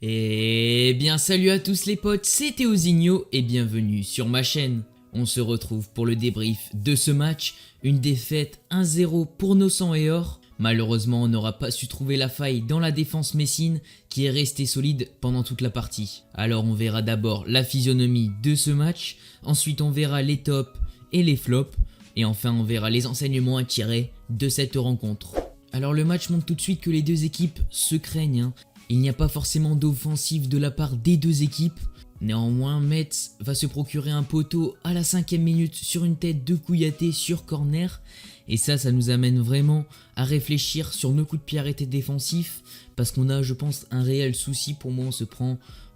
Eh bien salut à tous les potes, c'est Théozinho et bienvenue sur ma chaîne. On se retrouve pour le débrief de ce match, une défaite 1-0 pour nos sangs et or. Malheureusement on n'aura pas su trouver la faille dans la défense messine qui est restée solide pendant toute la partie. Alors on verra d'abord la physionomie de ce match, ensuite on verra les tops et les flops, et enfin on verra les enseignements à tirer de cette rencontre. Alors le match montre tout de suite que les deux équipes se craignent, Il n'y a pas forcément d'offensive de la part des deux équipes. Néanmoins, Metz va se procurer un poteau à la 5e minute sur une tête de Kouyaté sur corner. Et ça nous amène vraiment à réfléchir sur nos coups de pied arrêtés défensifs. Parce qu'on a, je pense, un réel souci. Pour moi,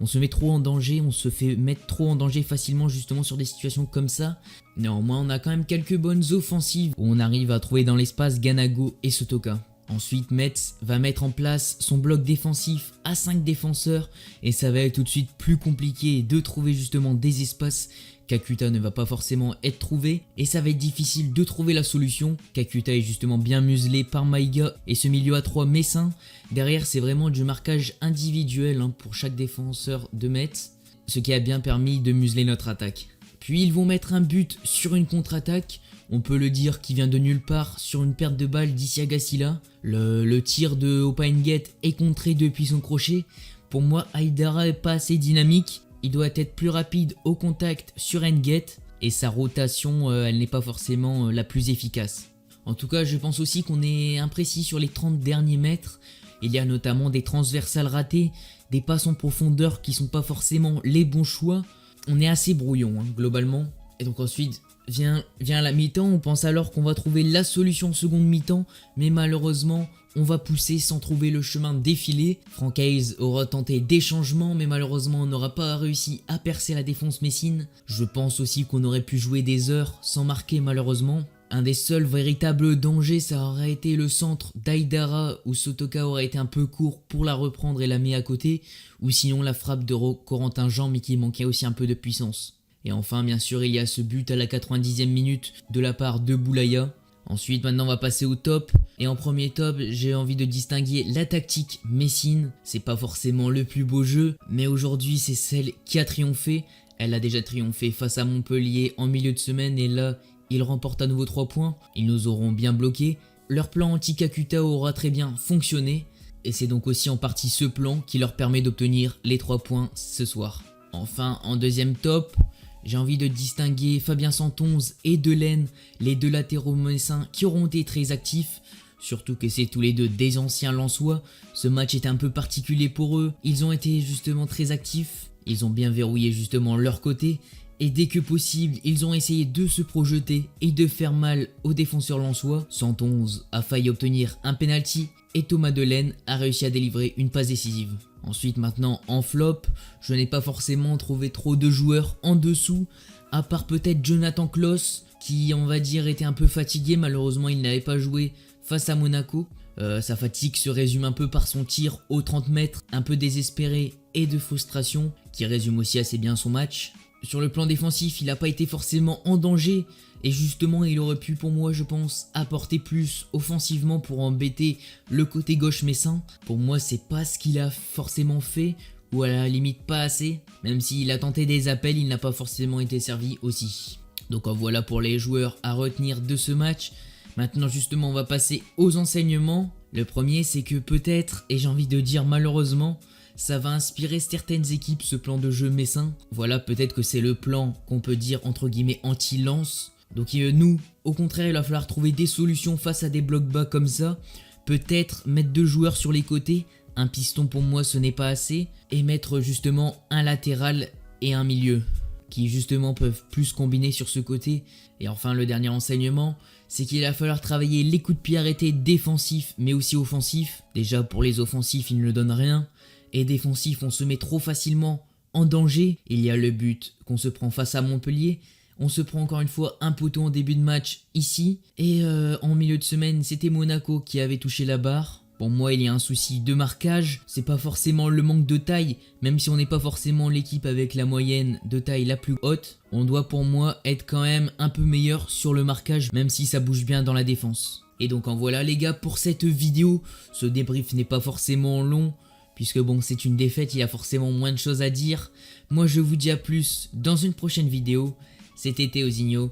on se met trop en danger. On se fait mettre trop en danger facilement justement sur des situations comme ça. Néanmoins, on a quand même quelques bonnes offensives où on arrive à trouver dans l'espace Ganago et Sotoka. Ensuite, Metz va mettre en place son bloc défensif à 5 défenseurs et ça va être tout de suite plus compliqué de trouver justement des espaces. Kakuta ne va pas forcément être trouvé et ça va être difficile de trouver la solution. Kakuta est justement bien muselé par Maïga et ce milieu à 3 messin. Derrière, c'est vraiment du marquage individuel pour chaque défenseur de Metz, ce qui a bien permis de museler notre attaque. Puis ils vont mettre un but sur une contre-attaque. On peut le dire qui vient de nulle part sur une perte de balle d'Isiagasila. Le tir de Opainguet est contré depuis son crochet. Pour moi, Aïdara est pas assez dynamique. Il doit être plus rapide au contact sur Nguet. Et sa rotation, elle n'est pas forcément la plus efficace. En tout cas, je pense aussi qu'on est imprécis sur les 30 derniers mètres. Il y a notamment des transversales ratées, des passes en profondeur qui sont pas forcément les bons choix. On est assez brouillon globalement. Et donc ensuite vient la mi-temps, on pense alors qu'on va trouver la solution en seconde mi-temps, mais malheureusement on va pousser sans trouver le chemin défilé. Francaise aura tenté des changements, mais malheureusement on n'aura pas réussi à percer la défense messine. Je pense aussi qu'on aurait pu jouer des heures sans marquer malheureusement. Un des seuls véritables dangers, ça aurait été le centre d'Aïdara où Sotoka aurait été un peu court pour la reprendre et la mettre à côté, ou sinon la frappe de Corentin Jean mais qui manquait aussi un peu de puissance. Et enfin, bien sûr, il y a ce but à la 90e minute de la part de Boulaya. Ensuite, maintenant, on va passer au top. Et en premier top, j'ai envie de distinguer la tactique messine. C'est pas forcément le plus beau jeu, mais aujourd'hui, c'est celle qui a triomphé. Elle a déjà triomphé face à Montpellier en milieu de semaine et là, ils remportent à nouveau 3 points. Ils nous auront bien bloqués. Leur plan anti-Kakuta aura très bien fonctionné. Et c'est donc aussi en partie ce plan qui leur permet d'obtenir les 3 points ce soir. Enfin, en deuxième top, j'ai envie de distinguer Fabien Santonze et Delaine, les deux latéraux messins qui auront été très actifs. Surtout que c'est tous les deux des anciens Lensois. Ce match est un peu particulier pour eux. Ils ont été justement très actifs. Ils ont bien verrouillé justement leur côté. Et dès que possible, ils ont essayé de se projeter et de faire mal aux défenseurs lensois. Santonze a failli obtenir un penalty et Thomas Delaine a réussi à délivrer une passe décisive. Ensuite, maintenant en flop, je n'ai pas forcément trouvé trop de joueurs en dessous, à part peut-être Jonathan Klaus qui, on va dire, était un peu fatigué. Malheureusement, il n'avait pas joué face à Monaco. Sa fatigue se résume un peu par son tir aux 30 mètres, un peu désespéré et de frustration, qui résume aussi assez bien son match. Sur le plan défensif, il n'a pas été forcément en danger et justement il aurait pu pour moi je pense apporter plus offensivement pour embêter le côté gauche messin. Pour moi c'est pas ce qu'il a forcément fait ou à la limite pas assez. Même s'il a tenté des appels, il n'a pas forcément été servi aussi. Donc voilà pour les joueurs à retenir de ce match. Maintenant justement on va passer aux enseignements. Le premier c'est que peut-être, et j'ai envie de dire malheureusement, ça va inspirer certaines équipes ce plan de jeu messin. Voilà, peut-être que c'est le plan qu'on peut dire entre guillemets anti-lance. Donc nous, au contraire, il va falloir trouver des solutions face à des blocs bas comme ça. Peut-être mettre 2 joueurs sur les côtés. Un piston pour moi ce n'est pas assez. Et mettre justement un latéral et un milieu qui justement peuvent plus combiner sur ce côté. Et enfin le dernier enseignement, c'est qu'il va falloir travailler les coups de pied arrêtés défensifs mais aussi offensifs. Déjà pour les offensifs ils ne donnent rien. Et défensif, on se met trop facilement en danger. Il y a le but qu'on se prend face à Montpellier. On se prend encore une fois un poteau en début de match ici. Et en milieu de semaine, c'était Monaco qui avait touché la barre. Pour moi, il y a un souci de marquage. C'est pas forcément le manque de taille. Même si on n'est pas forcément l'équipe avec la moyenne de taille la plus haute. On doit pour moi être quand même un peu meilleur sur le marquage. Même si ça bouge bien dans la défense. Et donc en voilà les gars pour cette vidéo. Ce débrief n'est pas forcément long, puisque bon, c'est une défaite, il y a forcément moins de choses à dire. Moi, je vous dis à plus dans une prochaine vidéo. C'était Théozinho.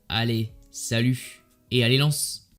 Allez, salut et allez lance!